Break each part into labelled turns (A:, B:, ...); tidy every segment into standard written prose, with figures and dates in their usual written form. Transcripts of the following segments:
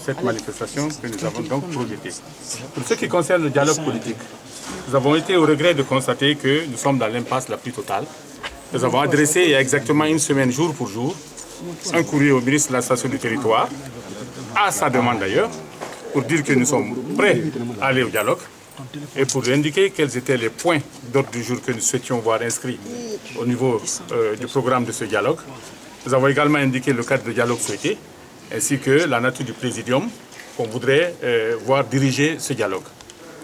A: cette manifestation que nous avons donc projetée. Pour ce qui concerne le dialogue politique, nous avons été au regret de constater que nous sommes dans l'impasse la plus totale. Nous avons adressé il y a exactement une semaine, jour pour jour, un courrier au ministre de la Station du Territoire, à sa demande d'ailleurs, pour dire que nous sommes prêts à aller au dialogue et pour indiquer quels étaient les points d'ordre du jour que nous souhaitions voir inscrits au niveau du programme de ce dialogue. Nous avons également indiqué le cadre de dialogue souhaité, ainsi que la nature du présidium qu'on voudrait voir diriger ce dialogue.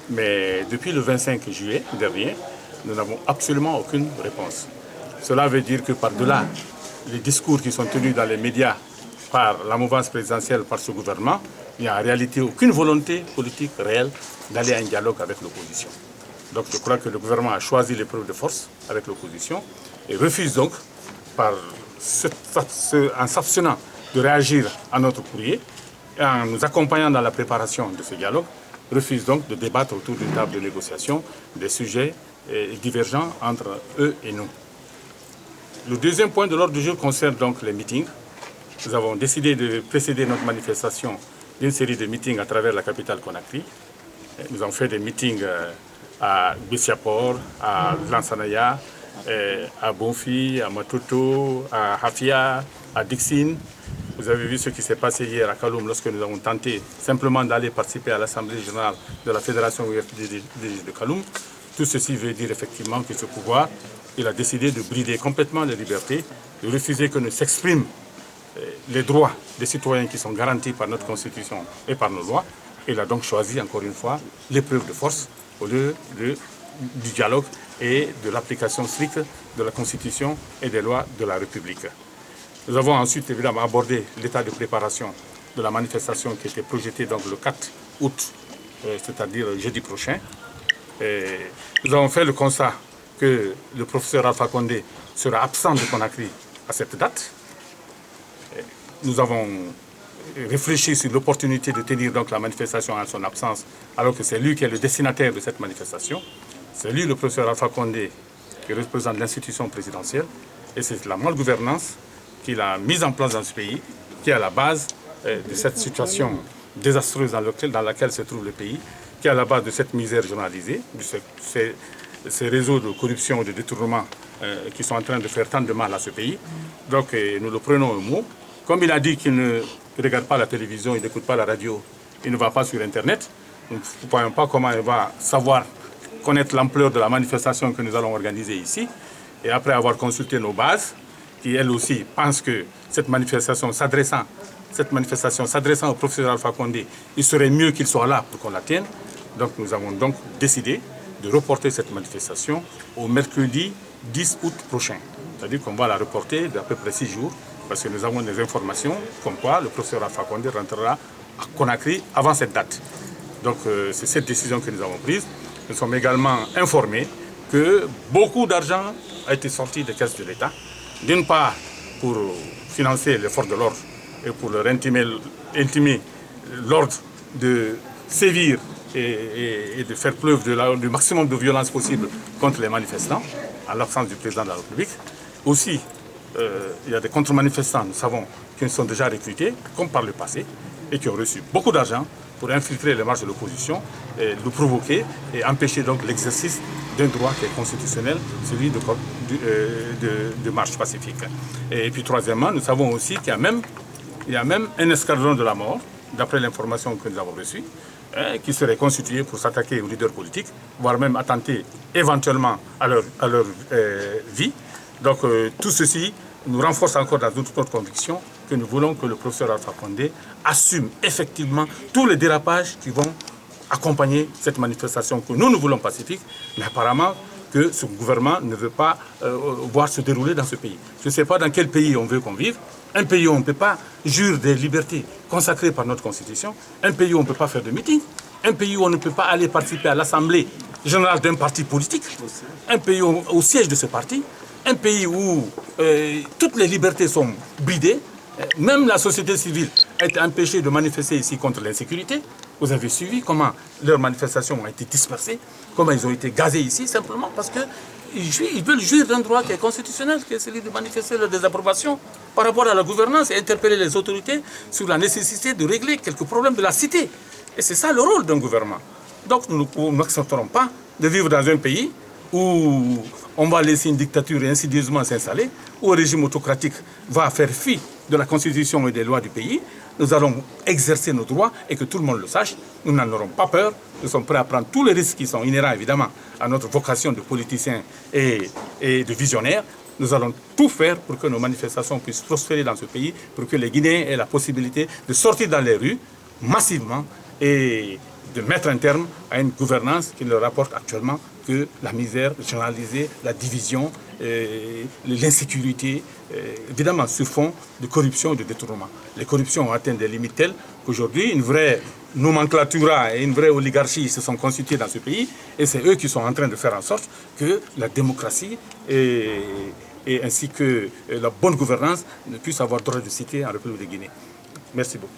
A: Mais depuis le 25 juillet dernier, nous n'avons absolument aucune réponse. Cela veut dire que par-delà les discours qui sont tenus dans les médias par la mouvance présidentielle, par ce gouvernement, il n'y a en réalité aucune volonté politique réelle d'aller à un dialogue avec l'opposition. Donc je crois que le gouvernement a choisi l'épreuve de force avec l'opposition et refuse donc, en s'abstenant de réagir à notre courrier et en nous accompagnant dans la préparation de ce dialogue, refuse donc de débattre autour d'une table de négociation des sujets divergents entre eux et nous. Le deuxième point de l'ordre du jour concerne donc les meetings. Nous avons décidé de précéder notre manifestation d'une série de meetings à travers la capitale Conakry. Nous avons fait des meetings à Bissiapor, à Lansanaya, à Bonfi, à Matoto, à Hafia, à Dixine. Vous avez vu ce qui s'est passé hier à Kaloum lorsque nous avons tenté simplement d'aller participer à l'Assemblée générale de la Fédération UFD de Kaloum. Tout ceci veut dire effectivement que ce pouvoir, il a décidé de brider complètement les libertés, de refuser que ne s'expriment les droits des citoyens qui sont garantis par notre Constitution et par nos lois. Il a donc choisi, encore une fois, l'épreuve de force au lieu du dialogue et de l'application stricte de la Constitution et des lois de la République. Nous avons ensuite évidemment abordé l'état de préparation de la manifestation qui était projetée donc le 4 août, c'est-à-dire jeudi prochain. Nous avons fait le constat que le professeur Alpha Condé sera absent de Conakry à cette date. Nous avons réfléchi sur l'opportunité de tenir donc la manifestation en son absence, alors que c'est lui qui est le destinataire de cette manifestation. C'est lui, le professeur Alpha Condé, qui représente l'institution présidentielle. Et c'est la malgouvernance qu'il a mise en place dans ce pays, qui est à la base de cette situation désastreuse dans laquelle se trouve le pays, qui est à la base de cette misère généralisée, de ces réseaux de corruption et de détournement qui sont en train de faire tant de mal à ce pays. Donc nous le prenons au mot. Comme il a dit qu'il ne regarde pas la télévision, il n'écoute pas la radio, il ne va pas sur Internet, nous ne voyons pas comment il va savoir connaître l'ampleur de la manifestation que nous allons organiser ici. Et après avoir consulté nos bases, qui elles aussi pensent que cette manifestation s'adressant au professeur Alpha Condé, il serait mieux qu'il soit là pour qu'on la tienne. Donc nous avons donc décidé de reporter cette manifestation au mercredi 10 août prochain. C'est-à-dire qu'on va la reporter d'à peu près 6 jours, parce que nous avons des informations comme quoi le professeur Alpha Condé rentrera à Conakry avant cette date. Donc c'est cette décision que nous avons prise. Nous sommes également informés que beaucoup d'argent a été sorti des caisses de l'État. D'une part, pour financer les forces de l'ordre et pour leur intimer l'ordre de sévir et de faire preuve du maximum de violence possible contre les manifestants, en l'absence du président de la République. Aussi, il y a des contre-manifestants, nous savons, qui sont déjà recrutés, comme par le passé, et qui ont reçu beaucoup d'argent pour infiltrer les marches de l'opposition, le provoquer et empêcher donc l'exercice d'un droit qui est constitutionnel, celui de marche pacifique. Et puis troisièmement, nous savons aussi qu'il y a même un escadron de la mort, d'après l'information que nous avons reçue, qui serait constitué pour s'attaquer aux leaders politiques, voire même attenter éventuellement à leur vie. Donc tout ceci nous renforce encore dans toute notre conviction que nous voulons que le professeur Alpha Condé assume effectivement tous les dérapages qui vont accompagner cette manifestation que nous voulons pacifique, mais apparemment que ce gouvernement ne veut pas voir se dérouler dans ce pays. Je ne sais pas dans quel pays on veut qu'on vive, un pays où on ne peut pas jurer des libertés consacrées par notre Constitution, un pays où on ne peut pas faire de meeting, un pays où on ne peut pas aller participer à l'Assemblée générale d'un parti politique, un pays au siège de ce parti, un pays où toutes les libertés sont bridées, même la société civile a été empêchée de manifester ici contre l'insécurité. Vous avez suivi comment leurs manifestations ont été dispersées, comment ils ont été gazés ici, simplement parce que ils veulent jouir d'un droit qui est constitutionnel, qui est celui de manifester leur désapprobation par rapport à la gouvernance et interpeller les autorités sur la nécessité de régler quelques problèmes de la cité. Et c'est ça le rôle d'un gouvernement. Donc nous n'accepterons pas de vivre dans un pays où on va laisser une dictature insidieusement s'installer, où un régime autocratique va faire fi de la constitution et des lois du pays. Nous allons exercer nos droits et que tout le monde le sache. Nous n'en aurons pas peur. Nous sommes prêts à prendre tous les risques qui sont inhérents évidemment à notre vocation de politiciens et de visionnaires. Nous allons tout faire pour que nos manifestations puissent prospérer dans ce pays, pour que les Guinéens aient la possibilité de sortir dans les rues massivement et de mettre un terme à une gouvernance qui ne leur apporte actuellement que la misère généralisée, la division, l'insécurité, évidemment sur fond de corruption et de détournement. Les corruptions ont atteint des limites telles qu'aujourd'hui, une vraie nomenclatura et une vraie oligarchie se sont constituées dans ce pays et c'est eux qui sont en train de faire en sorte que la démocratie et ainsi que la bonne gouvernance ne puissent avoir droit de cité en République de Guinée. Merci beaucoup.